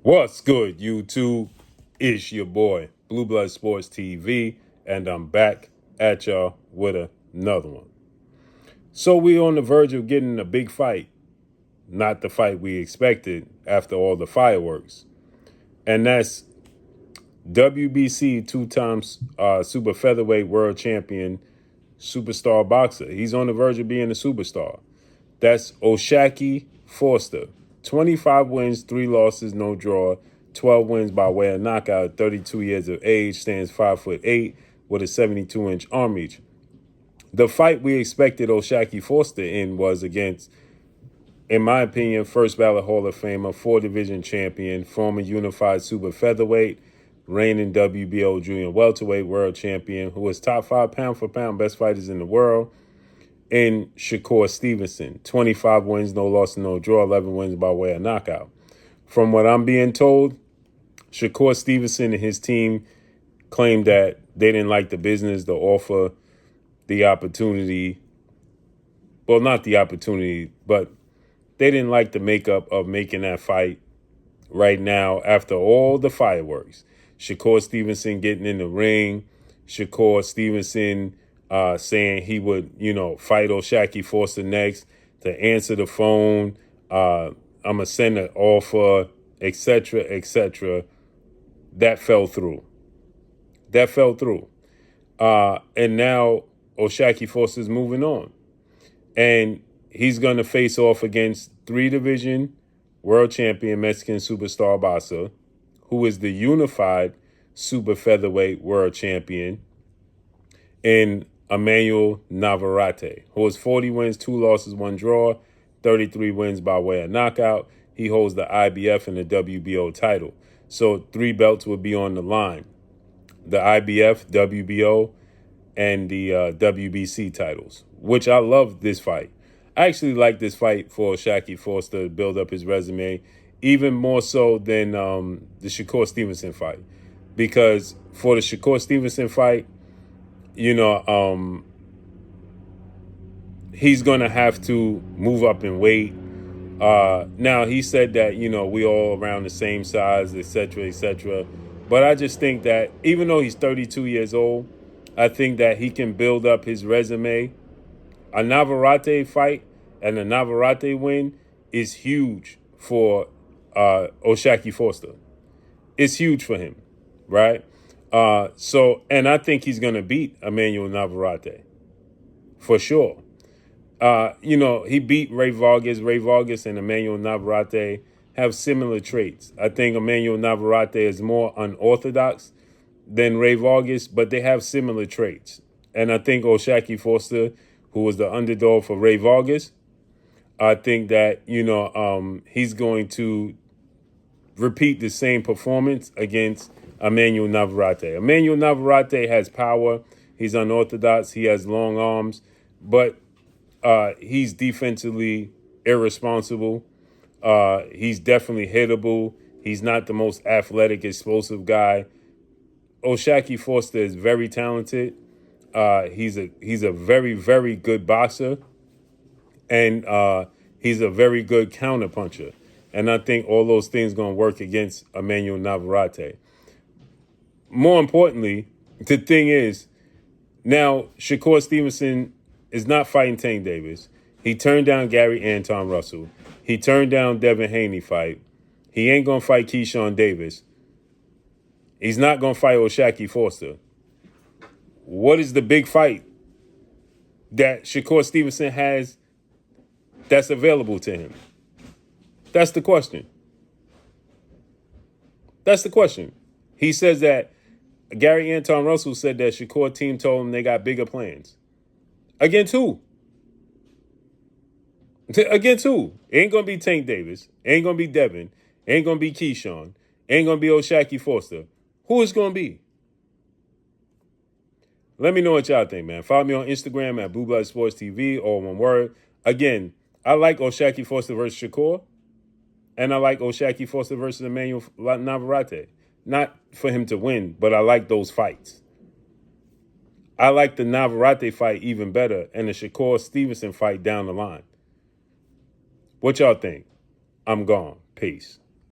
What's good, YouTube? It's your boy, Blue Blood Sports TV, and I'm back at y'all with another one. So we're on the verge of getting a big fight. Not the fight we expected after all the fireworks. And that's WBC two-time super featherweight world champion, superstar boxer. He's on the verge of being a superstar. That's Oshaki Foster. 25 wins, 3 losses, no draw. 12 wins by way of knockout. 32 years of age, stands 5'8" with a 72-inch arm reach. The fight we expected Oshaki Foster in was against, in my opinion, first ballot Hall of Famer, 4-division champion, former unified super featherweight, reigning WBO junior welterweight world champion, who was top 5 pound for pound best fighters in the world, in Shakur Stevenson. 25 wins, no loss, no draw, 11 wins by way of knockout. From what I'm being told, Shakur Stevenson and his team claimed that they didn't like the business, the offer, the opportunity. Well, not the opportunity, but they didn't like the makeup of making that fight right now after all the fireworks. Shakur Stevenson getting in the ring, Shakur Stevenson saying he would, fight Oshaki Foster next, to answer the phone, I'm going to send an offer, etc., etc. That fell through. And now Oshaki Foster's moving on. And he's going to face off against 3-division world champion Mexican superstar boxer, who is the unified super featherweight world champion, in Emmanuel Navvarate, who has 40 wins, 2 losses, 1 draw, 33 wins by way of knockout. He holds the IBF and the WBO title. So 3 belts would be on the line. The IBF, WBO, and the WBC titles, which I love this fight. I actually like this fight for Oshaki Foster to build up his resume, even more so than the Shakur Stevenson fight. Because for the Shakur Stevenson fight, he's going to have to move up in weight. Now, he said that, we all around the same size, et cetera, et cetera. But I just think that even though he's 32 years old, I think that he can build up his resume. A Navvarate fight and a Navvarate win is huge for Oshaki Foster. It's huge for him, right? And I think he's going to beat Emmanuel Navvarate for sure. He beat Ray Vargas. Ray Vargas and Emmanuel Navvarate have similar traits. I think Emmanuel Navvarate is more unorthodox than Ray Vargas, but they have similar traits. And I think Oshaki Foster, who was the underdog for Ray Vargas, I think that, he's going to repeat the same performance against Emmanuel Navvarate. Emmanuel Navvarate has power. He's unorthodox. He has long arms, but he's defensively irresponsible. He's definitely hittable. He's not the most athletic, explosive guy. Oshaki Foster is very talented. He's a very, very good boxer, and he's a very good counterpuncher. And I think all those things going to work against Emmanuel Navvarate. More importantly, the thing is, now Shakur Stevenson is not fighting Tank Davis. He turned down Gary Anton Russell. He turned down Devin Haney fight. He ain't going to fight Keyshawn Davis. He's not going to fight Oshaki Foster. What is the big fight that Shakur Stevenson has that's available to him? That's the question. He says that Gary Anton Russell said that Shakur team told him they got bigger plans. Against who? Against who? Ain't going to be Tank Davis. Ain't going to be Devin. Ain't going to be Keyshawn. Ain't going to be Oshaki Foster. Who is going to be? Let me know what y'all think, man. Follow me on Instagram at Blue Blood Sports TV, all one word. Again, I like Oshaki Foster versus Shakur. And I like Oshaki Foster versus Emmanuel Navvarate. Not for him to win, but I like those fights. I like the Navvarate fight even better and the Shakur Stevenson fight down the line. What y'all think? I'm gone. Peace.